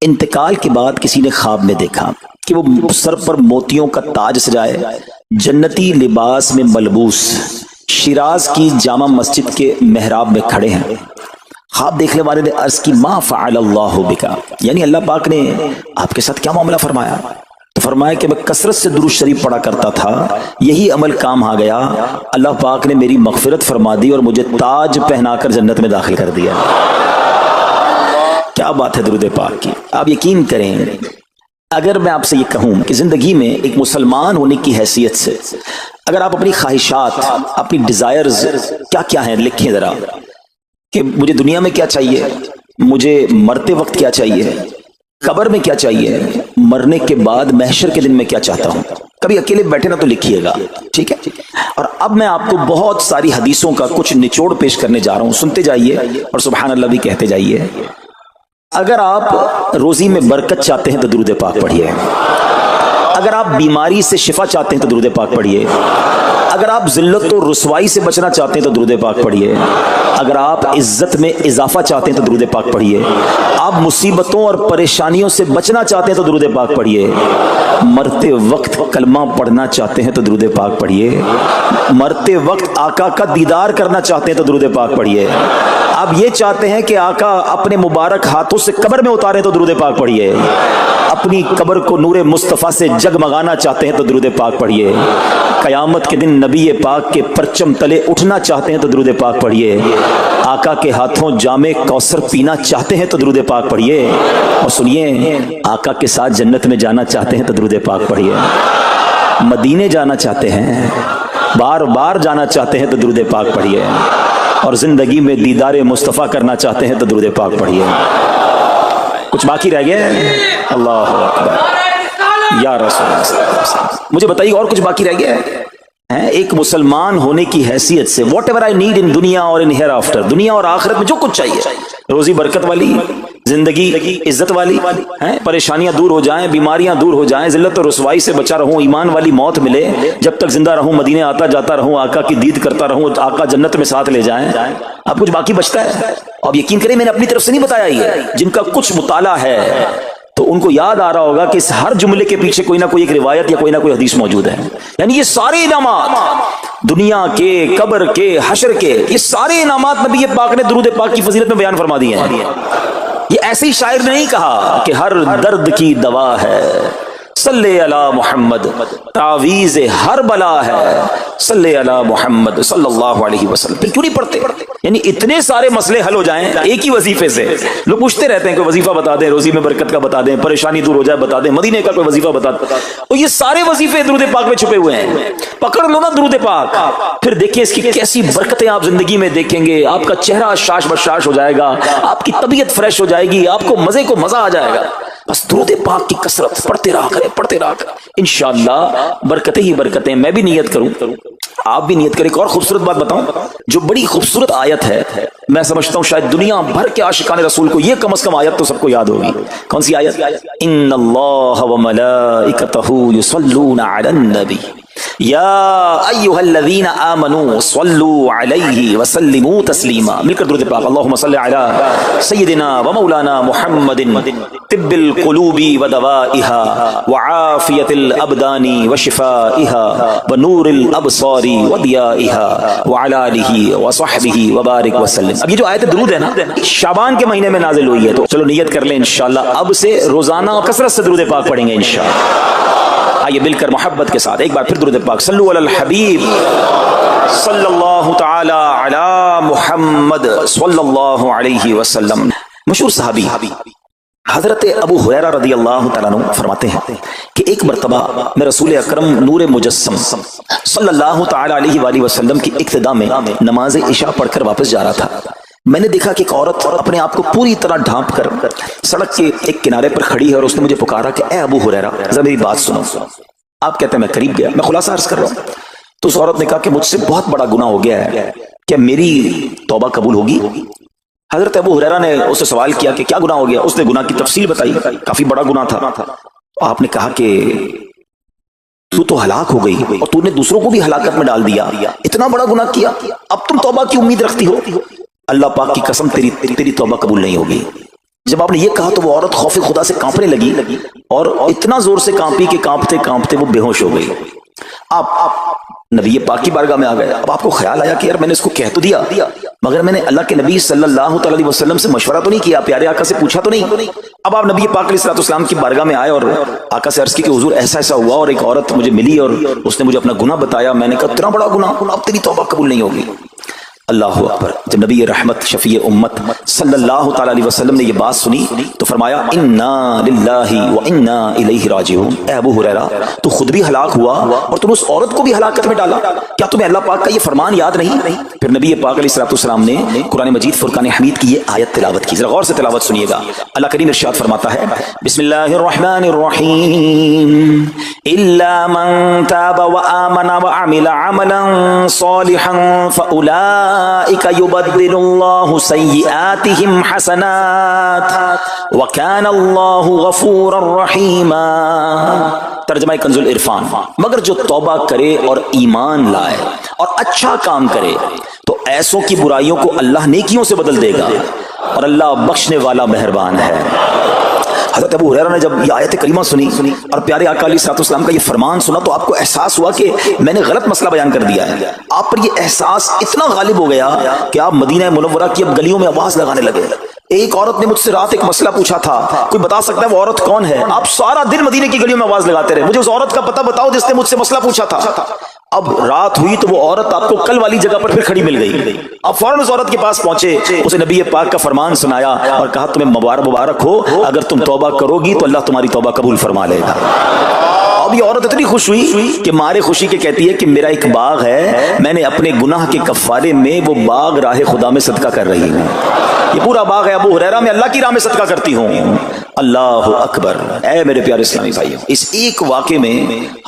انتقال کے بعد کسی نے خواب میں دیکھا کہ وہ سر پر موتیوں کا تاج سجائے، جنتی لباس میں ملبوس، شیراز کی جامع مسجد کے محراب میں کھڑے ہیں۔ خواب دیکھنے والے نے عرض کی ما فعل اللہ بکا، یعنی اللہ پاک نے آپ کے ساتھ کیا معاملہ فرمایا؟ تو فرمایا کہ میں کثرت سے درود شریف پڑھا کرتا تھا، یہی عمل کام آ گیا، اللہ پاک نے میری مغفرت فرما دی اور مجھے تاج پہنا کر جنت میں داخل کر دیا۔ کیا بات ہے درود پاک کی! آپ یقین کریں، اگر میں آپ سے یہ کہوں کہ زندگی میں ایک مسلمان ہونے کی حیثیت سے اگر آپ اپنی خواہشات، اپنی ڈیزائرز کیا کیا ہیں لکھیں ذرا، کہ مجھے دنیا میں کیا چاہیے، مجھے مرتے وقت کیا چاہیے، قبر میں کیا چاہیے، مرنے کے بعد محشر کے دن میں کیا چاہتا ہوں، کبھی اکیلے بیٹھے نا تو لکھیے گا، ٹھیک ہے؟ اور اب میں آپ کو بہت ساری حدیثوں کا کچھ نچوڑ پیش کرنے جا رہا ہوں، سنتے جائیے اور سبحان اللہ بھی کہتے جائیے۔ اگر آپ روزی میں برکت چاہتے ہیں تو درود پاک پڑھیے، اگر آپ بیماری سے شفا چاہتے ہیں تو درود پاک پڑھیے، اگر آپ ذلت و رسوائی سے بچنا چاہتے ہیں تو درود پاک پڑھیے، اگر آپ عزت میں اضافہ چاہتے ہیں تو درود پاک پڑھیے، آپ مصیبتوں اور پریشانیوں سے بچنا چاہتے ہیں تو درود پاک پڑھیے، مرتے وقت کلمہ پڑھنا چاہتے ہیں تو درود پاک پڑھیے، مرتے وقت آقا کا دیدار کرنا چاہتے ہیں تو درود پاک پڑھیے، آپ یہ چاہتے ہیں کہ آقا اپنے مبارک ہاتھوں سے قبر میں اتارے تو درود پاک پڑھیے، اپنی قبر کو نور مصطفیٰ سے جگمگانا چاہتے ہیں تو درود پاک پڑھیے، قیامت کے دن نبی پاک کے پرچم تلے اٹھنا چاہتے ہیں تو درود پاک پڑھیے، آقا کے ہاتھوں جام کوثر پینا چاہتے ہیں تو درود پاک پڑھیے، اور سنیے آقا کے ساتھ جنت میں جانا چاہتے ہیں تو درود پاک پڑھیے، مدینے جانا چاہتے ہیں، بار بار جانا چاہتے ہیں تو درود پاک پڑھیے، اور زندگی میں دیدار مصطفیٰ کرنا چاہتے ہیں تو درود پاک پڑھیے۔ کچھ باقی رہ گیا؟ اللہ اکبر یا رسول اللہ، مجھے بتائیے اور کچھ باقی رہ گیا ہے؟ ایک مسلمان ہونے کی حیثیت سے what ever I need in دنیا اور ان ہیئر آفٹر، دنیا اور آخرت میں جو کچھ چاہیے، روزی برکت والی زندگی، عزت والی، پریشانیاں دور ہو جائیں، بیماریاں دور ہو جائیں، ذلت اور رسوائی سے بچا رہوں، ایمان والی موت ملے، جب تک زندہ رہوں مدینے آتا جاتا رہوں، آقا کی دید کرتا رہوں، آقا جنت میں ساتھ لے جائیں۔ اب کچھ باقی بچتا ہے؟ اب یقین کریں میں نے اپنی طرف سے نہیں بتایا، یہ جن کا کچھ مطالعہ ہے تو ان کو یاد آ رہا ہوگا کہ اس ہر جملے کے پیچھے کوئی نہ کوئی ایک روایت یا کوئی نہ کوئی حدیث موجود ہے، یعنی یہ سارے انعامات دنیا کے، قبر کے، حشر کے، یہ سارے انعامات نبی پاک نے درود پاک کی فضیلت میں بیان فرما دیے ہیں۔ یہ ایسے ہی شاعر نے نہیں کہا کہ ہر درد کی دوا ہے صلی علی محمد، تعویذ ہر بلا ہے صلی علی محمد صلی اللہ علیہ وسلم۔ پھر کیوں نہیں پڑھتے؟ یعنی اتنے سارے مسئلے حل ہو جائیں ایک ہی وظیفے سے۔ لوگ پوچھتے رہتے ہیں کہ وظیفہ بتا دیں، روزی میں برکت کا بتا دیں، پریشانی دور ہو جائے بتا دیں، مدینے کا کوئی وظیفہ بتا دیں، اور یہ سارے وظیفے درود پاک میں چھپے ہوئے ہیں۔ پکڑ لو نا درود پاک، پھر دیکھیں اس کی کیسی برکتیں آپ زندگی میں دیکھیں گے، آپ کا چہرہ شاش بشاش ہو جائے گا، آپ کی طبیعت فریش ہو جائے گی، آپ کو مزے کو مزہ آ جائے گا۔ بس درود پاک کی کثرت پڑھتے رہا کریں، پڑھتے رہا کریں، انشاءاللہ برکتیں ہی برکتیں۔ میں بھی نیت کروں، آپ بھی نیت کریں۔ ایک اور خوبصورت بات بتاؤں، جو بڑی خوبصورت آیت ہے، میں سمجھتا ہوں شاید دنیا بھر کے عاشقان رسول کو یہ کم از کم آیت تو سب کو یاد ہوگی۔ کون سی آیت؟ ان اللہ وملائکتہ یصلون علی النبی یا ایھا الذین آمنوا صلوا علیہ وسلموا تسلیما۔ مل کر درود پاک، اللہم صل علی سیدنا و مولانا محمد طب القلوب ودوائها وعافیت الابدان وشفائها ونور الابصار وضیائها وعلی آلہ وصحبہ وبارک وسلم۔ اب یہ جو آیت درود ہے نا، شعبان کے مہینے میں نازل ہوئی ہے، تو چلو نیت کر لیں انشاءاللہ اب سے روزانہ کثرت سے درود پاک پڑھیں گے انشاءاللہ۔ آئیے مل کر محبت کے ساتھ ایک بار پھر درود پاک، صلو علی الحبیب صلی اللہ تعالی علی محمد صلی اللہ علیہ وسلم۔ مشہور صحابی حضرت ابو ہریرہ رضی اللہ تعالیٰ عنہ فرماتے ہیں کہ ایک مرتبہ میں رسول اکرم نور مجسم صلی اللہ تعالی علیہ وآلہ وسلم کی ابتدا میں نماز عشاء پڑھ کر واپس جا رہا تھا۔ میں نے دیکھا کہ ایک عورت اپنے آپ کو پوری طرح ڈھانپ کر سڑک کے ایک کنارے پر کھڑی ہے، اور اس نے مجھے پکارا کہ اے ابو ہریرہ ذرا میری بات سنو۔ آپ کہتے ہیں میں قریب گیا، میں خلاصہ عرض کر رہا ہوں، تو اس عورت نے کہا کہ مجھ سے بہت بڑا گناہ ہو گیا ہے، کیا میری توبہ قبول ہوگی؟ حضرت ابو ہریرہ نے اس سے سوال کیا کہ کیا گناہ ہو گیا؟ اس نے گناہ کی تفصیل بتائی، کافی بڑا گناہ تھا۔ آپ نے کہا کہ تو ہلاک ہو گئی اور تو نے دوسروں کو بھی ہلاکت میں ڈال دیا، اتنا بڑا گناہ کیا، اب تم توبہ کی امید رکھتی ہو؟ اللہ پاک کی قسم تیری توبہ قبول نہیں ہوگی۔ جب آپ نے یہ کہا تو وہ عورت خوف خدا سے کانپنے لگی اور اتنا زور سے کانپی کہ کانپتے کانپتے وہ بے ہوش ہو گئی۔ آپ نبی پاک کی بارگاہ میں آ گئے۔ اب آپ کو خیال آیا کہ یار میں نے اس کو کہہ تو دیا، مگر میں نے اللہ کے نبی صلی اللہ تعالی علیہ وسلم سے مشورہ تو نہیں کیا، پیارے آقا سے پوچھا تو نہیں۔ اب آپ نبی پاک علیہ الصلوۃ والسلام کی بارگاہ میں آئے اور آقا سے عرض کی کہ حضور ایسا ایسا ہوا اور ایک عورت مجھے ملی اور اس نے مجھے اپنا گناہ بتایا۔ میں نے کہا اتنا بڑا گناہ، اب تیری توبہ قبول نہیں ہوگی۔ اللہ اکبر۔ جب نبی رحمت شفیع امت صلی اللہ تعالی علیہ وسلم نے یہ بات سنی تو فرمایا انا للہ و انا الیہ راجعون۔ اے ابو ہریرہ تو خود بھی ہلاک ہوا اور تم اس عورت کو بھی ہلاکت میں ڈالا، کیا تمہیں اللہ پاک کا یہ فرمان یاد نہیں؟ پھر نبی پاک علیہ الصلوۃ والسلام نے قرآن مجید فرقان حمید کی یہ آیت تلاوت کی، ذرا غور سے تلاوت سنیے گا۔ اللہ کریم ارشاد فرماتا ہے بسم اللہ الرحمن الرحیم الا من تاب وآمن وعمل عملا صالحا فأولئک یبدل اللہ سیئاتہم حسنات وکان اللہ غفورا رحیما۔ ترجمہ کنز العرفان، مگر جو توبہ کرے اور ایمان لائے اور اچھا کام کرے تو ایسوں کی برائیوں کو اللہ نیکیوں سے بدل دے گا اور اللہ بخشنے والا مہربان ہے۔ حضرت ابو ہریرہ نے جب یہ آیت کریمہ سنی اور پیارے آقا علیہ الصلوۃ والسلام کا یہ فرمان سنا تو آپ کو احساس ہوا کہ میں نے غلط مسئلہ بیان کر دیا ہے۔ آپ پر یہ احساس اتنا غالب ہو گیا کہ آپ مدینہ منورہ کی اب گلیوں میں آواز لگانے لگے۔ ایک عورت نے مجھ سے رات ایک مسئلہ پوچھا تھا، کوئی بتا سکتا ہے وہ عورت کون ہے؟ آپ سارا دن مدینے کی گلیوں میں آواز لگاتے رہے، مجھے اس عورت کا پتہ بتاؤ جس نے مجھ سے مسئلہ پوچھا تھا۔ اب رات ہوئی تو وہ عورت آپ کو کل والی جگہ پر پھر کھڑی مل گئی۔ آپ فوراً اس عورت کے پاس پہنچے، اسے نبی پاک کا فرمان سنایا اور کہا تمہیں مبارک ہو، اگر تم توبہ کرو گی تو اللہ تمہاری توبہ قبول فرما لے گا۔ اب یہ عورت اتنی خوش ہوئی کہ مارے خوشی کے کہتی ہے کہ میرا ایک باغ ہے، میں نے اپنے گناہ کے کفارے میں وہ باغ راہ خدا میں صدقہ کر رہی ہوں۔ یہ پورا باغ ہے ابو ہریرہ میں اللہ کی راہ میں صدقہ کرتی ہوں۔ اللہ اکبر۔ اے میرے پیارے اسلامی بھائیوں، اس ایک واقعے میں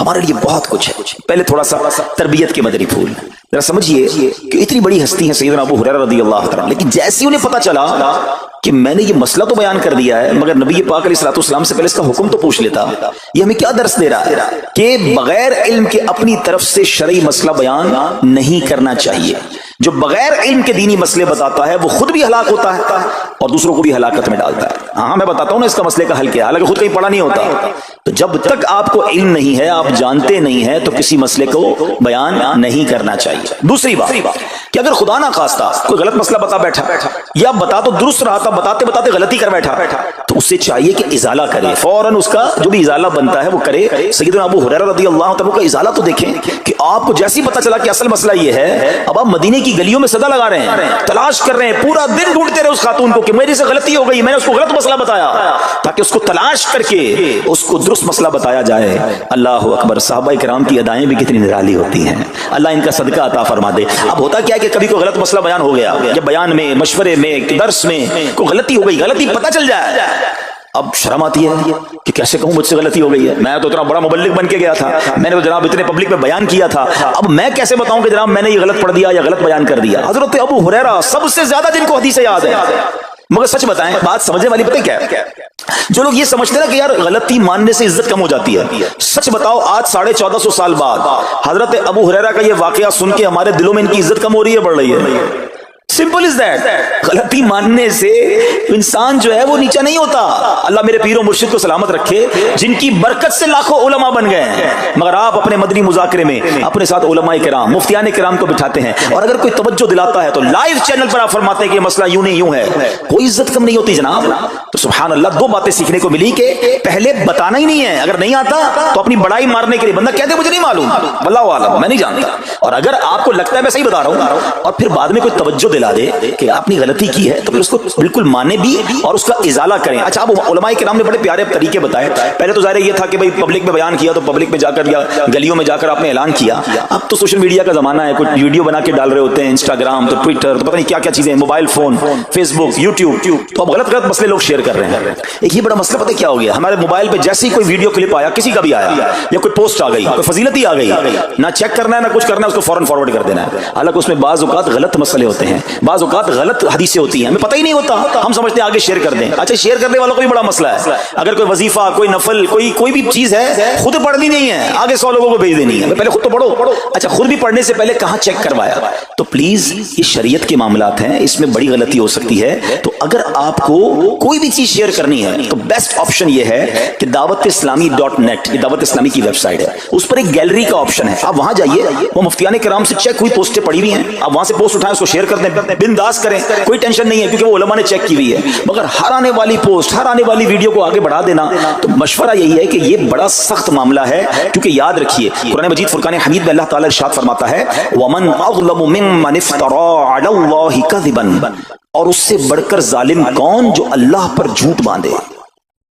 ہمارے لیے بہت کچھ ہے۔ پہلے تھوڑا سا تربیت کے مدنی پھول ذرا سمجھیے کہ اتنی بڑی ہستی ہے سیدنا ابو ہریرہ رضی اللہ تعالیٰ، لیکن جیسے انہیں پتہ چلا کہ میں نے یہ مسئلہ تو بیان کر دیا ہے مگر نبی پاک علیہ الصلوۃ والسلام سے پہلے اس کا حکم تو پوچھ لیتا، یہ ہمیں کیا درس دے رہا ہے کہ بغیر علم کے اپنی طرف سے شرعی مسئلہ بیان نہیں کرنا چاہیے۔ جو بغیر علم کے دینی مسئلے بتاتا ہے وہ خود بھی ہلاک ہوتا ہے اور دوسروں کو بھی ہلاکت میں ڈالتا ہے۔ ہاں میں بتاتا ہوں نا اس کا مسئلے کا حل کیا ہے، حالانکہ خود کہیں پڑھا نہیں ہوتا۔ تو جب تک آپ کو علم نہیں ہے، آپ جانتے نہیں ہیں، تو کسی مسئلے کو بیان نہیں کرنا چاہیے۔ دوسری بات کہ اگر خدا نہ خواستہ کوئی غلط مسئلہ بتا بیٹھا یا بتا تو درست رہا تھا، بتاتے بتاتے غلطی کر بیٹھا تو اس سے چاہیے کہ ازالہ کرے، فوراً اس کا جو بھی ازالہ بنتا ہے وہ کرے۔ سیدنا ابو ہریرہ رضی اللہ عنہ کا ازالہ تو دیکھیں کہ آپ کو جیسے ہی پتہ چلا کہ اصل مسئلہ یہ ہے، اب آپ مدینے کی گلیوں میں صدا لگا رہے ہیں، تلاش کر رہے ہیں، پورا دن ڈھونڈتے رہے اس خاتون کو کہ میری سے غلطی ہو گئی، میں نے اس کو غلط مسئلہ بتایا، تاکہ اس کو تلاش کر کے اس کو درست مسئلہ بتایا جائے۔ اللہ اکبر۔ صحابہ کرام کی ادائیں بھی کتنی نرالی ہوتی ہیں، اللہ ان کا صدقہ عطا فرما دے۔ اب ہوتا کیا ہے کہ کبھی کوئی غلط مسئلہ بیان ہو گیا یا بیان میں، مشورے میں، درس میں کوئی غلطی ہو گئی، غلطی پتہ چل جائے، اب شرم آتی ہے کہ کیسے کہوں مجھ سے غلطی ہو گئی ہے، میں تو اتنا بڑا مبلغ بن کے گیا تھا، میں نے تو جناب اتنے پبلک میں بیان کیا تھا، اب میں کیسے بتاؤں کہ جناب میں نے یہ غلط پڑھ دیا یا غلط بیان کر دیا۔ حضرت ابو ہریرہ سب سے زیادہ جن کو حدیثیں یاد ہے، مگر سچ بتائیں بات سمجھنے والی پتہ کیا ہے؟ جو لوگ یہ سمجھتے ہیں کہ یار غلطی ماننے سے عزت کم ہو جاتی ہے، سچ بتاؤ آج 1450 سال بعد حضرت ابو ہریرہ کا یہ واقعہ سن کے ہمارے دلوں میں ان کی عزت کم ہو رہی ہے، بڑھ رہی ہے؟ Simple is that. غلطی ماننے سے انسان جو ہے وہ نیچا نہیں ہوتا۔ اللہ میرے پیر و مرشد کو سلامت رکھے جن کی برکت سے لاکھوں علماء بن گئے ہیں، مگر آپ اپنے مدنی مذاکرے میں اپنے ساتھ علماء کرام، مفتیان کرام کو بٹھاتے ہیں، اور اگر کوئی توجہ دلاتا ہے تو لائیو چینل پر آپ فرماتے ہیں کہ یہ مسئلہ یوں نہیں یوں ہے، کوئی عزت کم نہیں ہوتی جناب۔ تو سبحان اللہ، دو باتیں سیکھنے کو ملی کہ پہلے بتانا ہی نہیں ہے، اگر نہیں آتا تو اپنی بڑائی مارنے کے لیے بندہ کہتے مجھے نہیں معلوم، واللہ عالم میں نہیں جانتا، اور اگر آپ کو لگتا ہے میں صحیح بتا رہا ہوں اور پھر بعد میں کوئی توجہ دلا دے کہ اپنی غلطی کی ہے تو پھر اس کو بالکل مانے بھی اور اس کا ازالہ کریں۔ اچھا، اب علماء کرام نے بڑے پیارے طریقے بتائے۔ پہلے تو ظاہر یہ تھا کہ بھائی پبلک میں بیان کیا تو پبلک میں جا کر یا گلیوں میں جا کر آپ نے اعلان کیا، اب تو سوشل میڈیا کا زمانہ ہے، کچھ ویڈیو بنا کے ڈال رہے ہوتے ہیں، انسٹاگرام تو ٹویٹر تو پتہ نہیں کیا کیا چیزیں، موبائل فون، فیس بک، یوٹیوب، تو اب غلط مسئلے لوگ شیئر کر رہے ہیں۔ ایک یہ بڑا مسئلہ پتہ کیا ہو گیا، ہمارے موبائل پہ جیسے ہی کوئی ویڈیو کلپ آیا، کسی کا بھی آیا یا کوئی پوسٹ آ گئی، کوئی فضیلت ہی آ گئی، نہ چیک کرنا ہے نہ کچھ کرنا ہے، اس کو فوراً فارورڈ کر دینا ہے۔ حالانکہ اس میں بعض اوقات غلط مسئلے ہوتے ہیں، بعض اوقات غلط حدیثیں ہوتی ہیں، ہمیں پتہ ہی نہیں ہوتا، ہم سمجھتے ہیں آگے شیئر کر دیں. اچھا شیئر کرنے والوں کا بھی بڑا مسئلہ ہے. اگر کوئی وظیفہ، کوئی نفل، کوئی بھی چیز ہے، خود پڑھنی نہیں ہے، آگے 100 لوگوں کو بھیج دینی ہے. پہلے خود تو پڑھو. اچھا خود بھی پڑھنے سے پہلے کہاں چیک کروایا؟ تو پلیز یہ شریعت کے معاملات ہیں، اس میں بڑی غلطی ہو سکتی ہے. تو اگر آپ کو کوئی بھی چیز شیئر کرنی ہے تو بیسٹ آپشن یہ ہے کہ dawat-islami.net، یہ دعوت اسلامی کی ویب سائٹ ہے، اس پر ایک گیلری کا آپشن ہے. آپ وہاں جائیے، وہ مفتیان کرام سے چیک ہوئی پوسٹیں پڑی ہوئی ہیں، آپ وہاں سے پوسٹ اٹھائیں، اس کو شیئر کر دیں، بنداز کریں، کوئی ٹینشن نہیں ہے، کیونکہ وہ علماء نے چیک کی ہوئی ہے. مگر ہر آنے والی پوسٹ، ہر آنے والی ویڈیو کو آگے بڑھا دینا، تو مشورہ یہی ہے کہ یہ بڑا سخت معاملہ ہے. کیونکہ یاد رکھیے قرآن مجید فرقان حمید میں اللہ تعالی ارشاد فرماتا ہے وَمَنْ أَظْلَمُ مِمَّنِ افْتَرَىٰ عَلَى اللَّهِ كَذِبًا، اور اس سے بڑھ کر ظالم کون جو اللہ پر جھوٹ باندھے.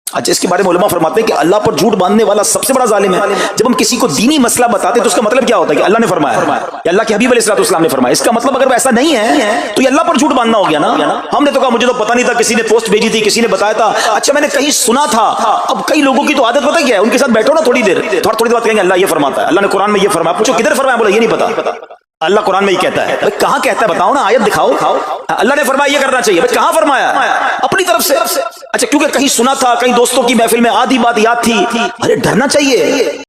اچھا اس کے بارے میں علماء فرماتے ہیں کہ اللہ پر جھوٹ باندھنے والا سب سے بڑا ظالم ہے. جب ہم کسی کو دینی مسئلہ بتاتے ہیں تو اس کا مطلب کیا ہوتا ہے کہ اللہ نے فرمایا یا اللہ کے حبیب علیہ الصلوۃ والسلام نے فرمایا. اس کا مطلب اگر ایسا نہیں ہے تو یہ اللہ پر جھوٹ باندھنا ہو گیا نا. ہم نے تو کہا مجھے تو پتہ نہیں تھا، کسی نے پوسٹ بھیجی تھی، کسی نے بتایا تھا، اچھا میں نے کہیں سنا تھا. اب کئی لوگوں کی تو عادت پتہ کیا ہے، ان کے ساتھ بیٹھو نا تھوڑی دیر بعد کہیں گے اللہ یہ فرماتا ہے، اللہ نے قرآن میں یہ فرمایا. پوچھو کدھر فرمایا؟ بولا یہ نہیں پتا. اللہ قرآن میں یہ کہتا ہے. کہاں کہتا ہے بتاؤ نا، آیت دکھاؤ. اللہ نے فرمایا یہ کرنا چاہیے، کہاں فرمایا؟ اپنی طرف سے. اچھا کیونکہ کہیں سنا تھا، کہیں دوستوں کی محفل میں آدھی بات یاد تھی. ارے ڈرنا چاہیے.